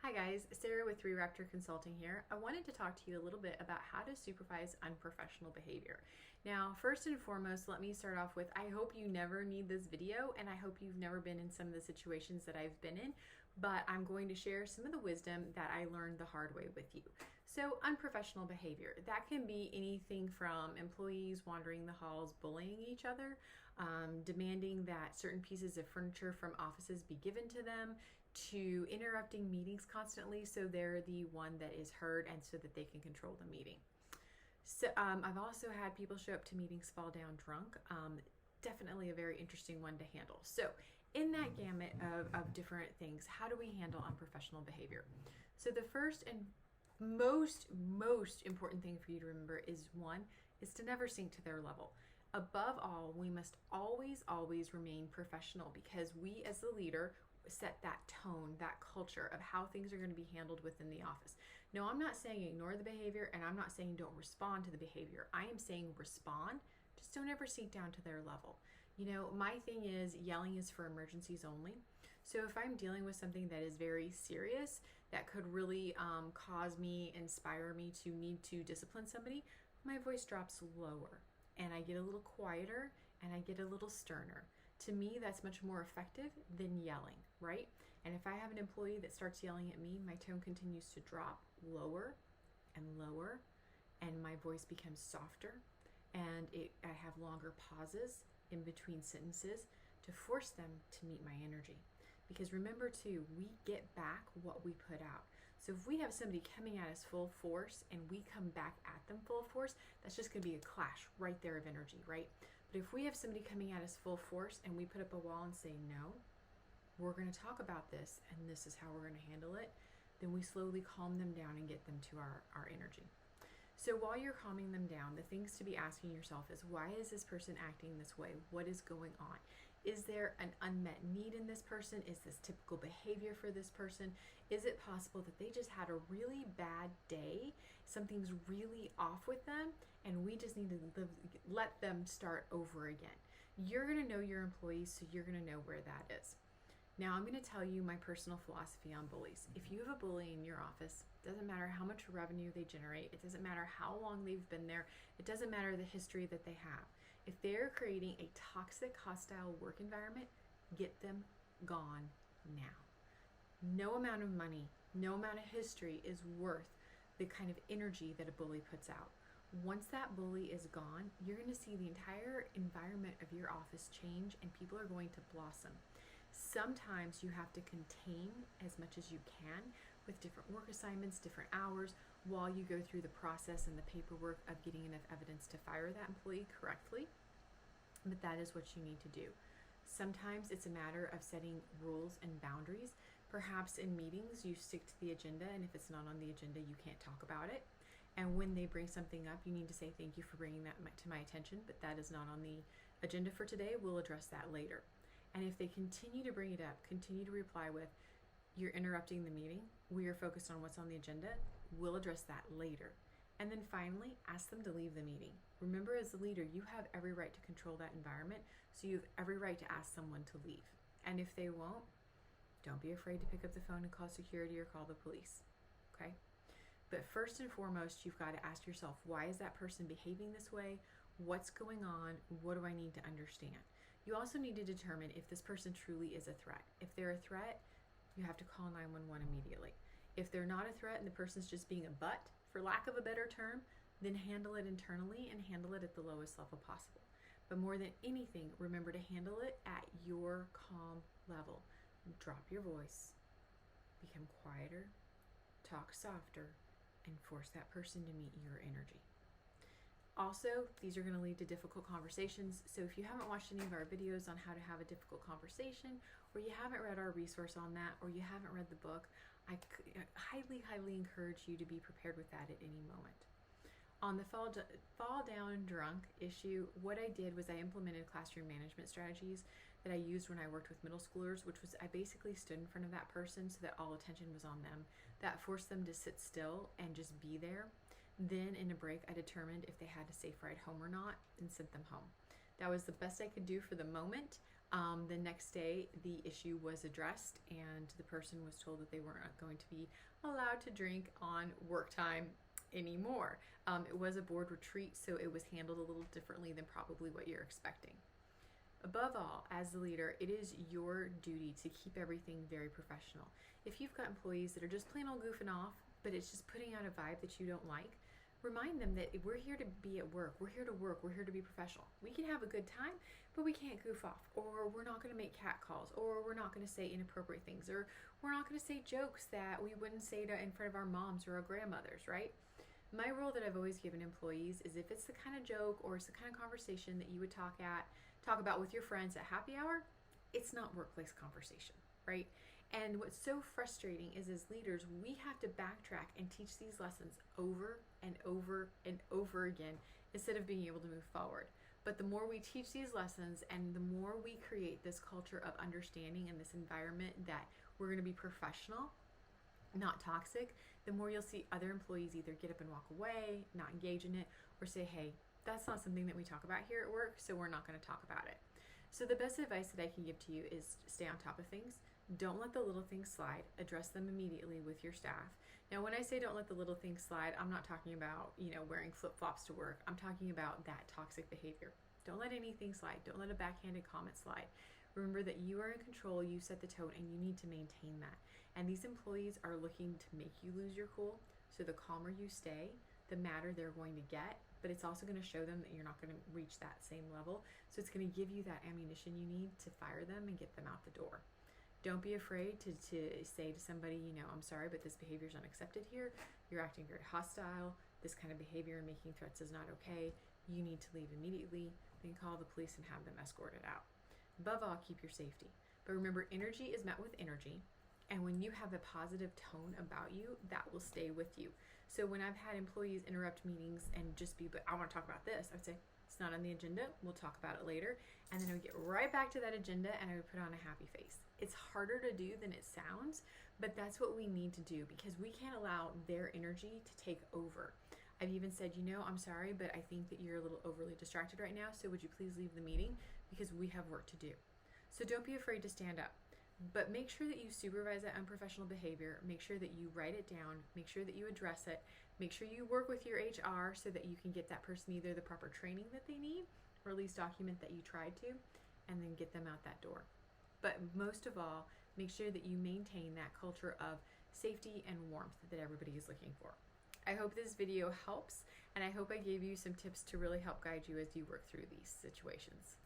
Hi guys, Sarah with 3 Raptor Consulting here. I wanted to talk to you a little bit about how to supervise unprofessional behavior. Now, first and foremost, let me start off with I hope you never need this video and I hope you've never been in some of the situations that I've been in, but I'm going to share some of the wisdom that I learned the hard way with you. So, unprofessional behavior, that can be anything from employees wandering the halls bullying each other, demanding that certain pieces of furniture from offices be given to them, to interrupting meetings constantly so they're the one that is heard and so that they can control the meeting. So I've also had people show up to meetings fall down drunk. Definitely a very interesting one to handle. So in that gamut of different things, how do we handle unprofessional behavior? So the first and most important thing for you to remember is to never sink to their level. Above all, we must always remain professional because we as the leader set that tone, that culture of how things are going to be handled within the office. No, I'm not saying ignore the behavior and I'm not saying don't respond to the behavior. I am saying respond, just don't ever sink down to their level. You know, my thing is yelling is for emergencies only. So if I'm dealing with something that is very serious, that could really inspire me to need to discipline somebody, my voice drops lower and I get a little quieter and I get a little sterner. To me, that's much more effective than yelling, right? And if I have an employee that starts yelling at me, my tone continues to drop lower and lower, and my voice becomes softer, and I have longer pauses in between sentences to force them to meet my energy. Because remember too, we get back what we put out. So if we have somebody coming at us full force and we come back at them full force, that's just going to be a clash right there of energy, right? But if we have somebody coming at us full force and we put up a wall and say, no, we're going to talk about this and this is how we're going to handle it, then we slowly calm them down and get them to our energy. So while you're calming them down, the things to be asking yourself is, why is this person acting this way? What is going on? Is there an unmet need in this person? Is this typical behavior for this person? Is it possible that they just had a really bad day? Something's really off with them and we just need to let them start over again. You're going to know your employees, so you're going to know where that is. Now I'm going to tell you my personal philosophy on bullies. If you have a bully in your office, it doesn't matter how much revenue they generate, it doesn't matter how long they've been there, it doesn't matter the history that they have. If they're creating a toxic, hostile work environment, get them gone now. No amount of money, no amount of history is worth the kind of energy that a bully puts out. Once that bully is gone, you're going to see the entire environment of your office change and people are going to blossom. Sometimes you have to contain as much as you can with different work assignments, different hours, while you go through the process and the paperwork of getting enough evidence to fire that employee correctly. But that is what you need to do. Sometimes it's a matter of setting rules and boundaries. Perhaps in meetings you stick to the agenda, and if it's not on the agenda, you can't talk about it. And when they bring something up, you need to say, thank you for bringing that to my attention, but that is not on the agenda for today. We'll address that later. And if they continue to bring it up, continue to reply with, you're interrupting the meeting, we are focused on what's on the agenda, we'll address that later. And then finally, ask them to leave the meeting. Remember, as the leader, you have every right to control that environment, so you have every right to ask someone to leave. And if they won't, don't be afraid to pick up the phone and call security or call the police, okay? But first and foremost, you've got to ask yourself, why is that person behaving this way? What's going on? What do I need to understand? You also need to determine if this person truly is a threat. If they're a threat, you have to call 911 immediately. If they're not a threat and the person's just being a butt, for lack of a better term, then handle it internally and handle it at the lowest level possible. But more than anything, remember to handle it at your calm level. Drop your voice, become quieter, talk softer, and force that person to meet your energy. Also, these are going to lead to difficult conversations. So if you haven't watched any of our videos on how to have a difficult conversation, or you haven't read our resource on that, or you haven't read the book, I highly encourage you to be prepared with that at any moment. On the fall down drunk issue, what I did was I implemented classroom management strategies that I used when I worked with middle schoolers, which was I basically stood in front of that person so that all attention was on them. That forced them to sit still and just be there. Then in a break, I determined if they had a safe ride home or not and sent them home. That was the best I could do for the moment. The next day, the issue was addressed, and the person was told that they weren't going to be allowed to drink on work time anymore. It was a board retreat, so it was handled a little differently than probably what you're expecting. Above all, as the leader, it is your duty to keep everything very professional. If you've got employees that are just plain old goofing off, but it's just putting out a vibe that you don't like, remind them that we're here to be at work, we're here to work, we're here to be professional. We can have a good time, but we can't goof off, or we're not going to make cat calls, or we're not going to say inappropriate things, or we're not going to say jokes that we wouldn't say in front of our moms or our grandmothers, right? My rule that I've always given employees is if it's the kind of joke or it's the kind of conversation that you would talk about with your friends at happy hour, it's not workplace conversation, right? And what's so frustrating is as leaders, we have to backtrack and teach these lessons over and over and over again instead of being able to move forward. But the more we teach these lessons and the more we create this culture of understanding and this environment that we're going to be professional, not toxic, the more you'll see other employees either get up and walk away, not engage in it, or say, hey, that's not something that we talk about here at work, so we're not going to talk about it. So the best advice that I can give to you is stay on top of things. Don't let the little things slide. Address them immediately with your staff. Now, when I say don't let the little things slide, I'm not talking about, wearing flip-flops to work. I'm talking about that toxic behavior. Don't let anything slide. Don't let a backhanded comment slide. Remember that you are in control, you set the tone, and you need to maintain that. And these employees are looking to make you lose your cool, so the calmer you stay, the madder they're going to get, but it's also going to show them that you're not going to reach that same level. So it's going to give you that ammunition you need to fire them and get them out the door. Don't be afraid to say to somebody, I'm sorry, but this behavior is unaccepted here. You're acting very hostile. This kind of behavior and making threats is not okay. You need to leave immediately. Then call the police and have them escorted out. Above all, keep your safety. But remember, energy is met with energy. And when you have a positive tone about you, that will stay with you. So when I've had employees interrupt meetings and just be, but I want to talk about this, I would say, it's not on the agenda. We'll talk about it later. And then I would get right back to that agenda and I would put on a happy face. It's harder to do than it sounds, but that's what we need to do because we can't allow their energy to take over. I've even said, I'm sorry, but I think that you're a little overly distracted right now. So would you please leave the meeting because we have work to do. So don't be afraid to stand up. But make sure that you supervise that unprofessional behavior. Make sure that you write it down. Make sure that you address it. Make sure you work with your HR so that you can get that person either the proper training that they need or at least document that you tried to and then get them out that door. But most of all, make sure that you maintain that culture of safety and warmth that everybody is looking for. I hope this video helps and I hope I gave you some tips to really help guide you as you work through these situations.